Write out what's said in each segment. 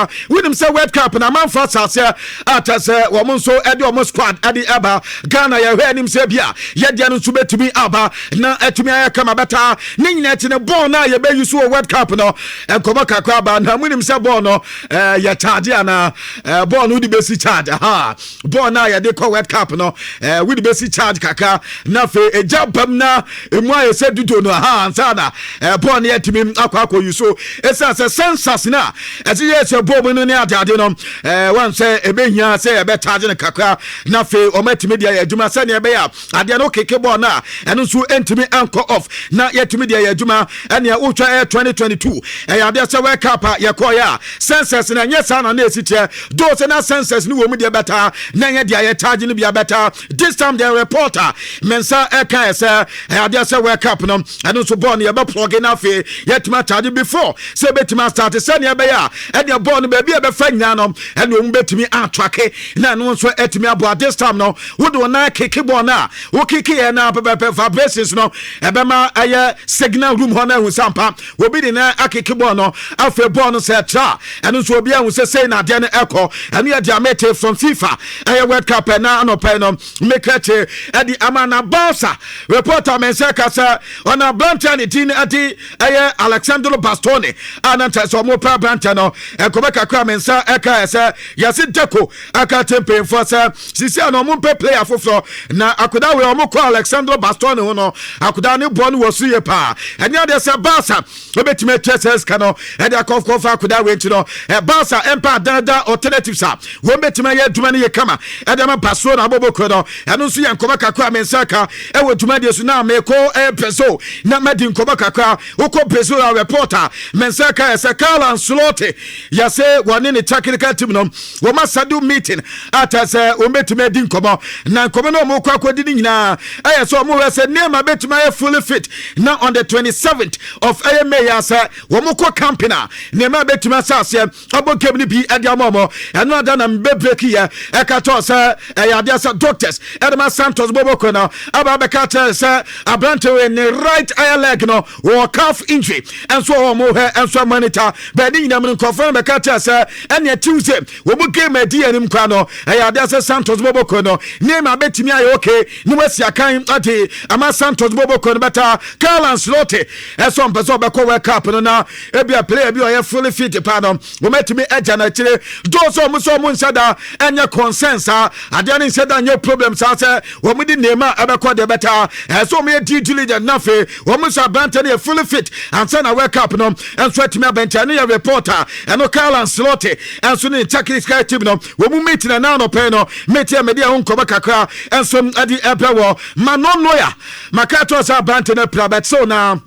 bia winim say World Cup na man for sase atase wo mo so ede o mo squad ade aba Ghana ya hwe anim say bia ye dia no so betumi aba na atumi ayakama beta ne nyina ti ne ball na ye be use World Cup no enkomo kakra ba na winim say ball no ya charge ana ball no di besi charge aha ball na ye de ko World Cup no we di besi charge kaka na fe ejabam na emu aye say dudo no aha ansa na ball na yetimi akwa use esa sensors na ati ye say ball no ne ade no wan say ebehia say e be charge ne kakra na fe o matimi dia ya adwuma say ne be ya ade no keke ball na eno so entimi anko off na yetimi dia ya adwuma ene utwa 2022 ya de say World Cup ya ko ya sensors na nyesa na esitie do say na sensors ni wo mu dia beta na ye dia ya charge ni bia beta this time the reporter mensa eka say ya de say World Cup no eno so ball na be plug na fe yetima charge before say betima start say ne be ya ene ball no be bia be fa nya no ene wo mu betimi atwake na no so etimi abo this time no wo do na kick ball na wo kick ye na pe vibrations no ebe ma aye signal room ho na hu sampa wo bi de na akick ball no afa ball no say tra ene so obi hu say na de na eko ene ye dia mete from FIFA aye World Cup na no pe no make it edi amana Barca reporter men say kasa ona Blanton tin ati aye Alexandro Bastoni ananta so mo pa Blanton no ekoba kakra men say eka say yase deko aka tempen for say sisi no mo pe player foforo na akoda we mo ko Alexandro Bastoni ho no akoda ne ball no wosuye pa enya de say Barca obetime tses kano edi akof akoda we nti no Barca empa dada alternatives a wo betime ye duma ne ye kama edi ma Barcelona aboboko no eno nso ye nkoba kakra men say ka e wo duma de so na me ko peso na madi nkoba kakra wo ko peso reporter men say ka say Carlo Ancelotti ya say woni ne technical team no wo ma sadu meeting ata say wo betime di nkoba na nkoba no mo kwa kwadi ni nyina aye so mo we say nema betime ye fully fit na on the 27th of May ya say wo mo ko campina nema betime asase abokem ni bi ade amomo eno ada na mbe break ye e ka to say ya dia say doctors Edema Santos boboko na aba be ka tell say abrante we ne right eye leg no wo calf injury and so mo he and so monitor but ni nyina confirm be ka tell say ene Tuesday wo mo game adi anim kwa no ya dia say Santos boboko no nema betimi aye okay ni wasi akan ati ama Santos boboko no beta Carlo Ancelotti eso mpeso be ko World Cup no na e bia player bi o ye fully fit pa no wo metimi eja na chire do so mo nsada enye consensus ade ani nsada nye problem sa say wo mo di nema e be ko de beta eso mo ye diligent na fe wo mo sa banta na fully fit ansa na World Cup no enso etimi abenta na ye reporter eno Carlo Ancelotti enso ni technical team no wo mo meet na na no pe no meet e media ho nkoba kakra enso adi ebe wo manono ya makato sa banta na prabet so na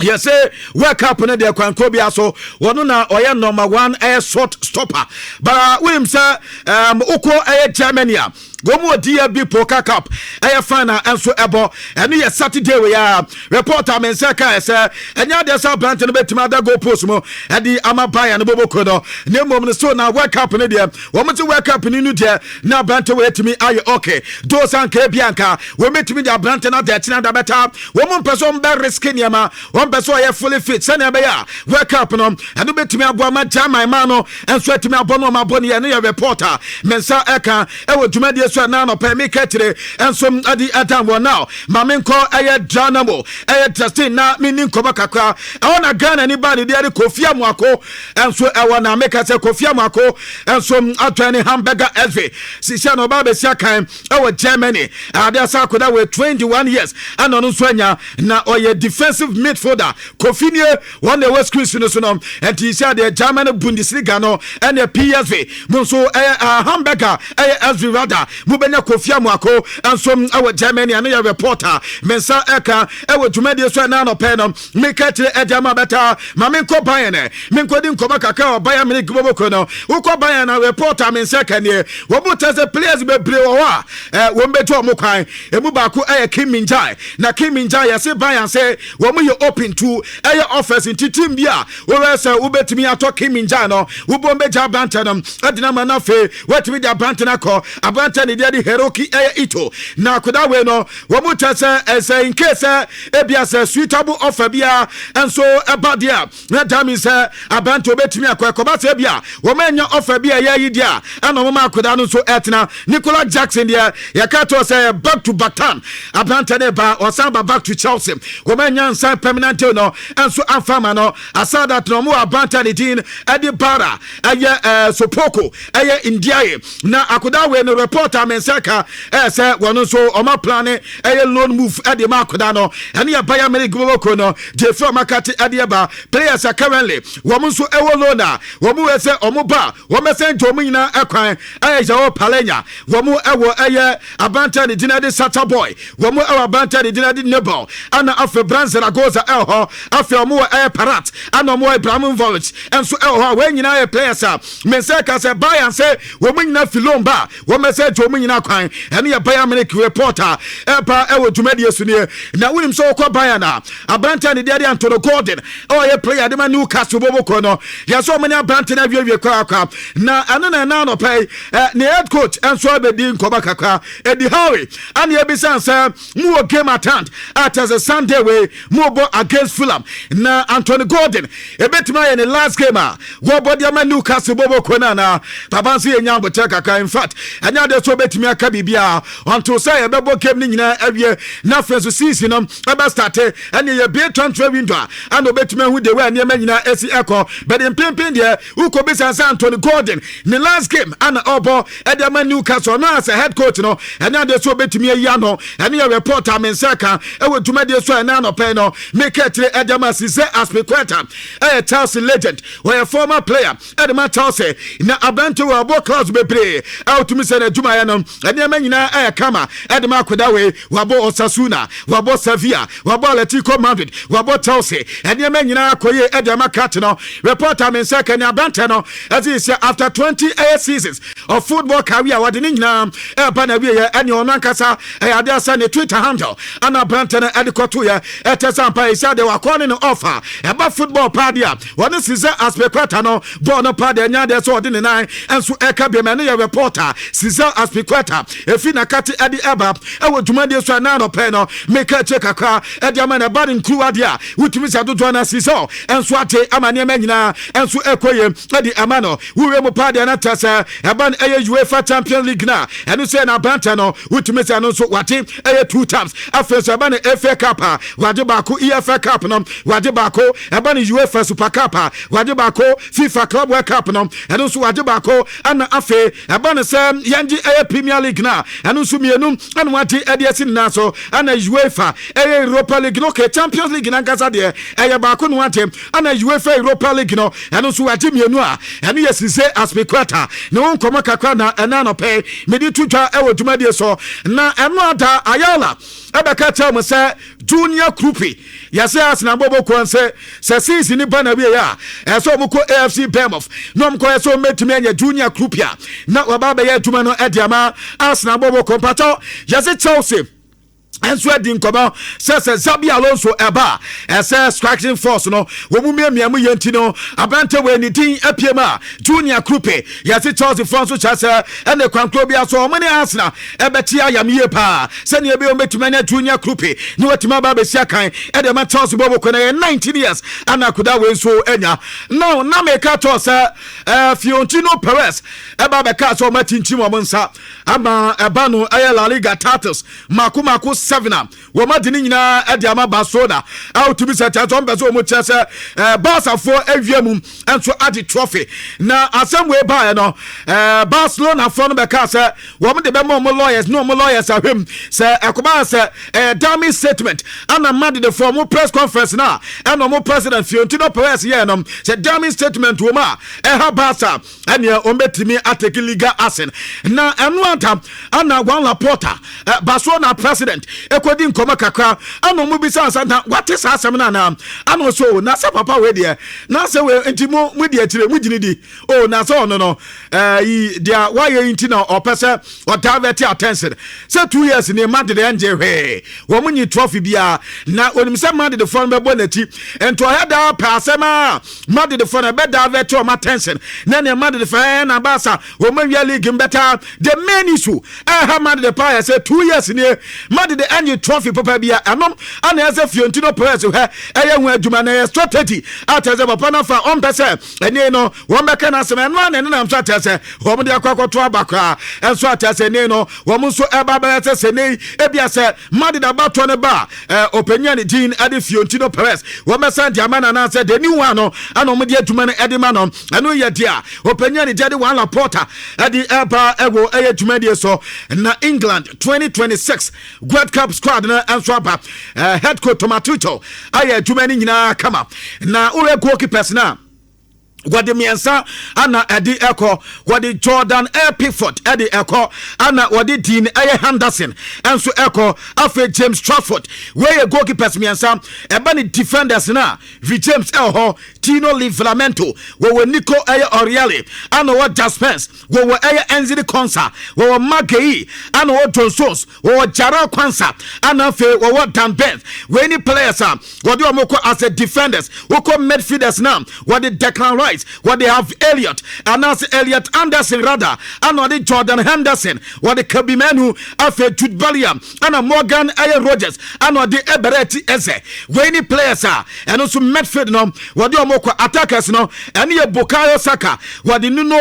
yes World Cup na de kwanko bia so wono na oye number 1 air short stopper but we say uko air Germany gomo dia bi poker cup aye final enso ebo eno ye Saturday we ya reporter men say ka say enya de sa plant no betima da go post mo edi amabaya no boboko no ne mom no so na World Cup ne de wo mo ti World Cup ni nu de na plant we etimi aye okay do san ka bianka we metimi de plant na de tina da beta wo mo person be risk niama wo person ye fully fit say na be ya World Cup no eno betimi abo ma German man no enso etimi abo no ma bo ne ye reporter men say eka e wo dwuma so na no pe me ketire enso adi adam wo now mamenko aye dranamo aye testing na mini nkoba kakra awona Ghana ni ba ni de Kofi Amuako enso ewo na make say Kofi Amuako enso atwani hamburger SV sisia no ba be sia kan ewo Germany ade sa koda we 21 years and no so anya na oye defensive midfielder Kofi nie one the West Coast no so no and he said the German Bundesliga no and the PSV mo so hamburger aye SV rather benya Kofi Amuako enso awo Germany and your reporter mensa eka ewo dwumade so na no pe no mekatire ejama beta mamenko bayane menko di nkoba kaka obaya mene gboboko no ukọ bayana reporter mensa kanie wo butaze players bebre wo a wo mbeto omukwan emu ba ko Kim Min-jae na Kim Min-jae yase bayan say wo mu ye open to offers in team bia wo say ubetimi ato Kim Min-jae no wo bombe ja brante no adina manafe wetimi ja brante na ko abrante ne dia di Heroki ito na akoda we no wo mu tese in case ebia se suitable offer bia enso eba dia na dami se abanto betimi akoba se bia wo manya offer bia ya yi dia ana mo akoda no so etna Nicola Jackson dia ya kato se back to Batam abanta ne ba osamba back to Chelsea wo manya nsan permanent no enso afama no asada no mo abanta ne din edi bara aye Sopoko aye Indiaye na akoda we no reporter mensaka se wono so o ma plan aye loan move edi ma akoda no ene ya Bayern Munich go no je from makati edi ba players are currently wo so ewo loan wo mu we se o mo ba wo me se nto mu nyina akwan aye jawo palenya wo mu ewo aye abanta ne din edi Sata Boy wo mu ewo abanta ne din edi Nebel ana afe Branzera goza elho afe o mu aye Parat ana mo Ibrahimovic enso elho we nyina aye players mensaka se Bayern se wo mu nyina filomba wo me se jo mu nyina kwan ene ya Bayern Munich reporter epa ewo tumadi esunie na wonim so ko Bayern abanta ne dia Antonio Gordon o ye player de man Newcastle boboko no ya so many abanta na wie kwa na anana na no pay ne head coach enso abedi nkoba kakra Eddie Howe and ye bisan say mu game attend at as a Sunday way mu bo against Fulham na Antonio Gordon ebetima in the last game wo bo dia man Newcastle boboko na babansi enya bote kakra in fact anya de so betimi aka bibia until say ebebo game ni nyina awie na first season no eba start and ye be transfer window and obetime hu de we na nyina esi ekọ but in pimpin de uko bisa Anthony Gordon in the last game and obo edema Newcastle na as a head coach no and na de so betime ya no and your reporter mensaka e we tuma de so na no pe no make it edema Cisse Aspilicueta Chelsea legend or a former player edema Chelsea na abante we abo class be play out to me say na juma ya no and nyina kama edema akoda we wabo Osasuna wabo Sevilla wabo Atletico Madrid wabo Chelsea and nyina akoye edema cat no reporter men say can abante no as he say after 28 seasons of football career what nyina bana we any onankasa ade asa ne Twitter handle and abante no edikoto ya etesampa isa de wakone no offer eba football padia one Cisse Aspilicueta no ball no padia nya de so odi ne nan enso eka be me no reporter Cisse Aspilicueta efi na kati edi eba ewo dwumade so na no pe no make a check akra edi ama na bad nkru ade a wutumi sa dodo na Cisse enso ate ama ne nyina enso ekoye edi ama no wuwe mo padia na tasa eba eye UEFA Champions League na eno se na banta no wutumi sa no so wate eye 2 times afenso eba na FA Cup wade ba ko EFA Cup no wade ba ko eba na UEFA Super Cup wade ba ko FIFA Club World Cup no eno so wade ba ko ana afe eba na se yanji eye Premier League na eno so mienu ana wate ede na so ana UEFA Europa League no ke Champions League na nkasa de ba ko no wate ana UEFA Europa League no eno so wate mienu a eno ye Cisse Aspilicueta no won koma kakra na ena no pe medi tutwa ewo dwumade so na eno ada Ayala ebeka tell me say junior groupie yase asna bobo kwanse se season ni bana wie ya eso mko AFC Bournemouth no mko eso metumi anya junior groupie na wababa ya tuma no ediama asna bobo kompato yase Chelsea enso edi nkoba se Zabi Alonso eba ese striking force no wo mu miamiamu yenti no abante we ni din apiema junior groupe yase Chelsea France chase ene kwankro bia so omani Arsenal ebeti ayamie pa se ne ebe o metuma na junior groupe ni watima ba be sia kan ede ma Chelsea bobo ko na 19 years ana kuda we so enya no na me ka to se Fiorentino Perez eba be ka so matintim o monsa ama eba no aye La Liga titles maku 7 wo ma dini nyina ade ama Barcelona out to be set at on bezo mo chese Barca for aviamum enso ade trophy na asemwe ba no Barcelona for no be ka se wo mo de be mo lawyers no mo lawyers ahwem se ekoba se damage statement ana mad the formal press conference na and mo president Fiorentino Perez here no se damage statement wo ma ha Barca ene o metimi ateki legal action na eno anta ana Juan Laporta Barcelona president ekodi nkoma kakra ano mu bisa ansanta wate sa asem na na ano so na sa papa we de na se we ntimo mu de akire mu gini di oh na so no yi dia why inti na opese o divert attention say 2 years ni mad de nje hwe wo munyi trophy bia na onim se mad de phone be bonati ento heda pasema mad de phone be divert o attention na ne mad de phone na basa wo mawia league better the main issue mad de pa say 2 years ni mad de nje trophy papa bia anom ana ese Fiorentino Perez he eye hu adwuma na strategy ateze papa na fa on pese ene no wo meka na sema no na na mso ateze wo mo de akwakoto abakra enso ateze ene no wo mo so eba ba se ne ebia se mad de abato ne ba openya ne din ade Fiorentino Perez wo mesa de amana na se de ni wa no ana mo de adwuma ne ede ma no eno ye dia openya ne de one Laporta ade eba ewo eye adwuma de so na England 2026 World Cup squad na enso aba head coach Tomatuto aye adwuma ne nyina kama na ure goalkeepers na Wadi miensa ana edi eko wadi Jordan Pickford edi eko ana wadi Dean Henderson enso eko afe James Trafford weye goalkeepers miensa ebani defenders na V James Elho Tino Livramento wewe Nico Oriali ana wa Jaspers wewe Enzidi Konsa wewe Magei ana wa Johnstones wewe Jara Kwansa ana afe wewe Dan Bent weni players wadi wa moko as a defenders wako midfielders na wadi Declan Rice what they have Elliot and as Elliot Anderson rather and what the Jordan Henderson what the Gabi Manu afe Jude Bellingham and Morgan Rogers and what the Ebereti Eze when players are and also midfield no what the omoko attackers no and ye Bukayo Saka what the Nuno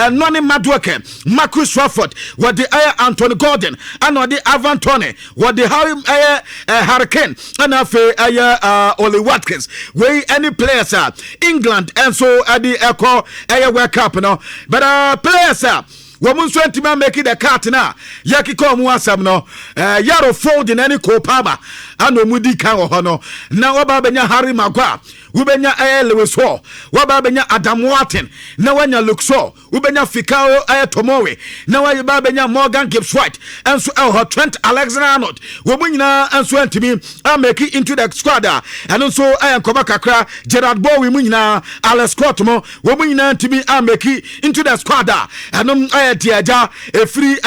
Noni Madueke Marcus Rashford what the Anthony Gordon and what the Ivan Toney what the Hurricane and afe Oli Watkins where any players are England and so adi echo World Cup no but players womun so ntima make the cut na yakiko mu asam no yaro folding any Kopama ano mudi kan ho no na oba benya Harry Maguire ubenya Lewis Hall waba benya Adam Watten na wanya Luxor ubenya Fikao Tomowe na waba benya Morgan Gibbs White enso Trent Alexander-Arnold womunyina enso antimi make into the squad and so ayankoba kakra Gerard Bowen munyina Alex Scott mo womunyina antimi make into the squad and tiaja free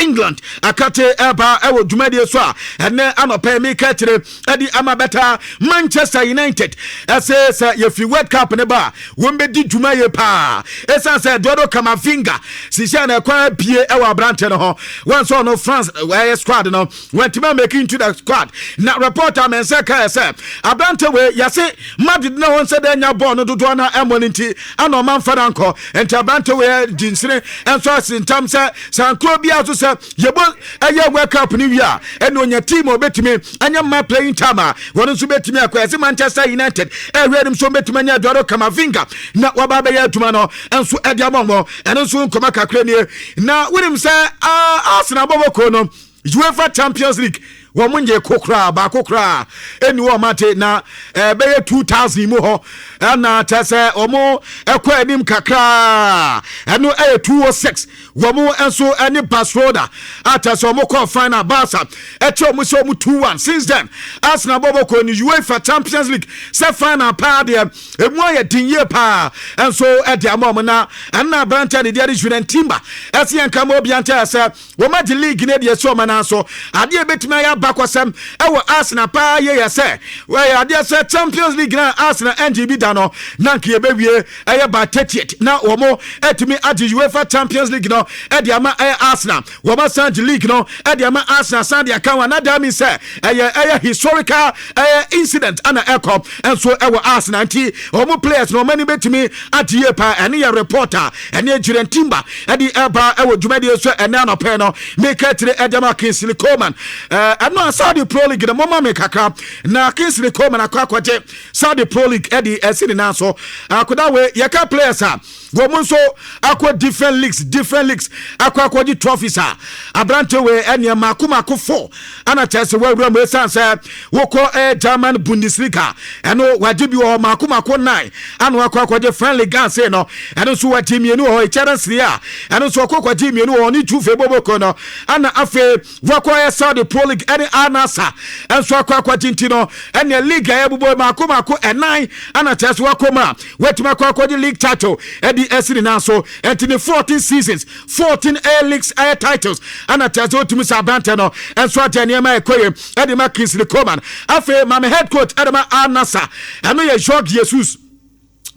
England akate eba ewo dwumade so a ene anopa me ka kire edi amabeta Manchester United say if you World Cup ne ba won be di dwuma ye pa esan say Dodo Kamavinga sisia na kwa bie ewa abrante no ho wan so no France squad no went to make into the squad na reporter men say ka say abrante we yase Madrid na won say da nya ball no dodo na emoniti ana man fada nko enti abrante we dinsire enso asintam say sankro bia so say yebo World Cup ni wia eno onya team obetimi anya ma playing time won so betimi akwase Manchester United him so betumanya Dodo Kamavinga na wababa ya tuma no enso edi amamo enso nkoma kakra nie na wonim say Arsenal boboko no UEFA Champions League womunje kokra ba kokra eni wo mate na beye 2000 mu ho na tase omo ekwa enim kakra eno 206 womu enso eni Barcelona atase omo call final Barca eche omo so omo 2-1 since then Arsenal boboko ni UEFA Champions League se final pa de emu aye dinye pa enso edi amom na branch de dia Juventus timba ese yanka mo bianta se wo ma di league ne de so mana so ade betima ya bakwasem ewo Arsenal pa ye say we ade say Champions League na Arsenal NGB dano na nke ebewie eye ba 38 na omo etimi ade UEFA Champions League no ede ama Arsenal wo ma Sanji League no ede ama Arsenal Sanji akawa na da mi say eye historical incident ana ekom enso ewo Arsenal nti omo players no many betimi ade ye pa ene ye reporter ene Juren Timba ede eba ewo dwumade so ene anope no make tire edema Kingsley Coman no Saudi Pro League the mama me kakra na Kingsley Coman akwaje Saudi Pro League edi esini na so akoda we yeka players woman so akwa different leagues akwa di trophies abrante we ene mako 4 ana chese we wura me san say woko German Bundesliga eno wajibi o mako 9 anu akwa je friendly gan say no eno so wati mienu o Chelsea eno so akwa je mienu o ni tufe boboko no ana afe wakwa Saudi Pro League ene anasa enso akwa tinti no ene league ya bubo mako 9 ana chese wakoma wetima akwa je league title edi esini na so entini 14 seasons 14 A leagues air titles ana chese otumi sabrante no enso atene ma ekoye edi ma Kingsley Coman afe mame head coach edi ma anasa eno ye Jorge Jesus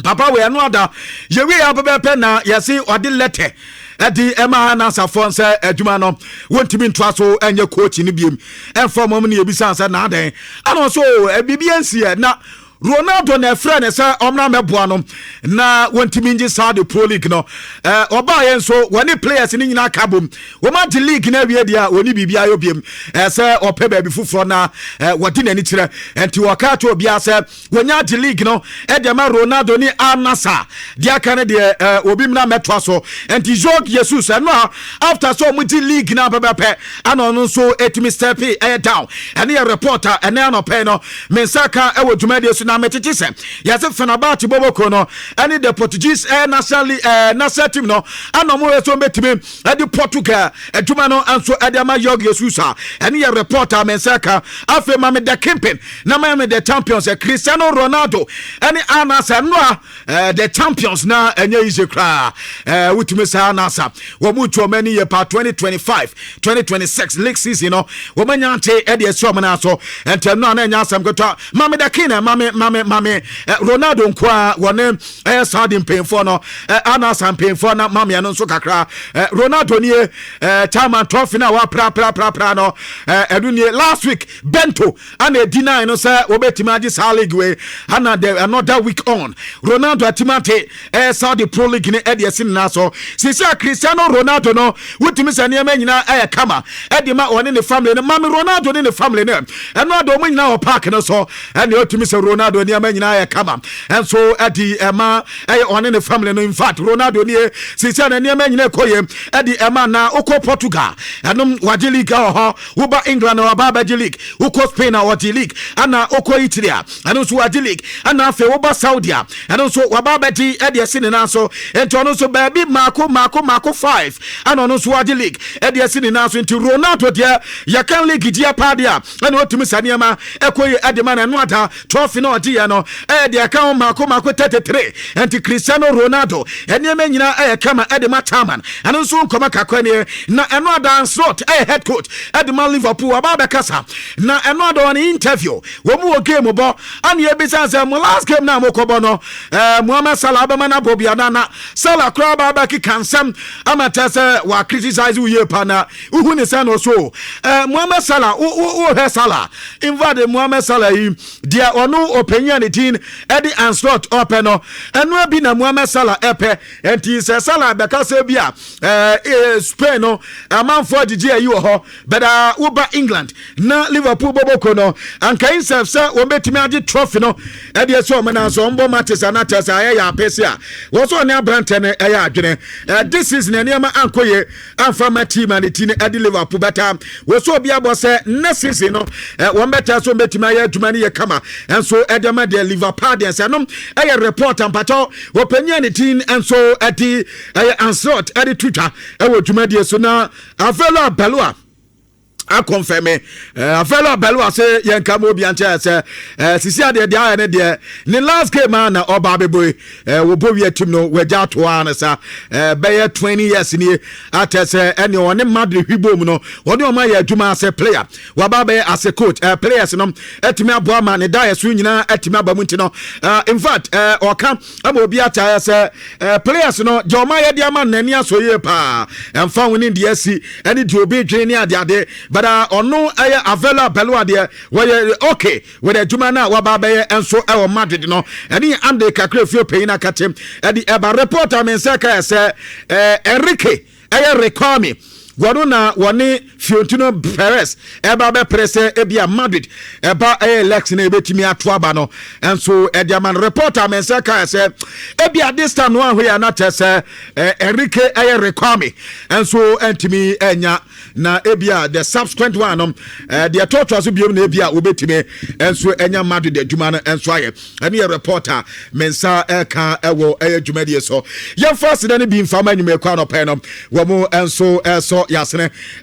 papa we eno ada ye we abebepe na yesi odi letter edi ema anasa fon se adwuma no wontimi ntwa so enye coach ni biem enfo mom ne ebisa se na aden ana so bibiansi na Ronaldo na friend say omna meboa no na wontimi ngi Saudi Pro League no oba yen so woni players ni nyina kabom wo ma di league na wie dia woni bibia yo biem say ope ba bi fufuro na wodi nani kire enti waka to bia say wonya di league no e de ma Ronaldo ni Al-Nassr dia kan de obi mna metwa so enti Jorge Jesus no after so mu di league na bebepe ana no so etimi step down ene reporter ene anope no mensaka e wodwumade na metete se yase Fenerbahce boboko no any the Portuguese national team no anomo eso betime edi Portugal adwuma no anso edi ama Jorge Jesus any reporter mensaka afi mame the campaign na mame the champions Cristiano Ronaldo any Al-Nassr no the champions na enye ise kra wutime sa Al-Nassr wo mu to many year pa 2025-2026 league season no wo manyante edi eso na so entem no na enya asam goto mame the king mame Ronaldo nkwa wone Saudi mpemfo no Al-Nassr mpemfo na mame no so kakra Ronaldo ni chairman trophy na wa pra no eduni last week bento and deny no say obetima agi sa league we another week on Ronaldo atimate Saudi Pro League ni ediesin na so sisi Cristiano Ronaldo no wutimi se ne nyina kama edima one ne family no mame Ronaldo ne family ne Ronaldo mo nyina o park no so and otimi se Ronaldo ni nyina kama and so edi ema one ne family no in fact Ronaldo ni sisi na ne nyina koye edi ema na oko Portugal enum waje league ho uba England or baba league uko Spain or league ana oko Italy anu so waje league ana afi uba Saudi anu so wababa di ediesin na so ento no so baby mako 5 ana no so waje league ediesin na so enti Ronaldo dia ya kan league dia pa dia ana otumi saniema ekoye edema na no ata trophy no dia no dia kan mako 33 enti Cristiano Ronaldo eniema nyina kama edema chairman anu so nkoma kakwane na eno ada slot head coach edema Liverpool ababa kasa na eno ada on interview wo mu game bo an ye bisa say mo last game na mo kobo no Mohamed Salah abama na bobia na Salah kra baba ki kansam amata say wa criticize we pa na uhu ne say no so Mohamed Salah o he Salah invade Mohamed Salah yi dia onu opinion ne tin edi and slot open no eno bi na Mohamed Salah epe enti say Salah be kasa bia Spain no amanfo agije ayi wo ho beda uba England na Liverpool boboko no anka himself say wo betimi age trophy no e de so mena so mbo matches anatas ya pesia wo so ne abrante ne ya adwene this is ne niam ankoye amfa ma team and team e de Liverpool beta wo so bia bo say next season no wo beta so betimi ya adwuma ne ye kama enso e de ma de Liverpool de say no e report ampato wo panya ne team enso e di ansot e de Twitter e wo adwuma de so na avela belua a confirm avela belua say yenka mo bi ancha say sisi ade de aye ne de ni last game na oba beboy wo bo wi team no waja to an sa be 20 years ni atese ene one Madrid hwibom no one o ma ya adwuma say player wa ba be as a coach players no etimi aboa ma ne da yeso nyina etimi aba munti no in fact oka am obi ata say players no joma ya dia ma nani asoye pa emfa woni de asi ene di obi dwen ni ade but ono aya avela belua de we okay with the juma na wa ba be enso e o Madrid no eni ande kakra fio pay na katem e di eba reporter men say ka say Enrique aya require wɔno na wɔne Fiorentino Perez ɛba bɛprɛ ebia Madrid ɛba Lex na ebetimi ato aba no enso ediaman reporter mensa ka sɛ ebia this time no ahwe ya na kyɛ Enrique rekwame enso entimi enya na ebia the subsequent one no the torture so biom na ebia obetimi enso enya Madrid adwuma no enso aye ene reporter mensa ka ɛwɔ adwuma die so yɛmfa sida ne bi mfa ma nyume kwa no pɛ no wo mo enso so yasene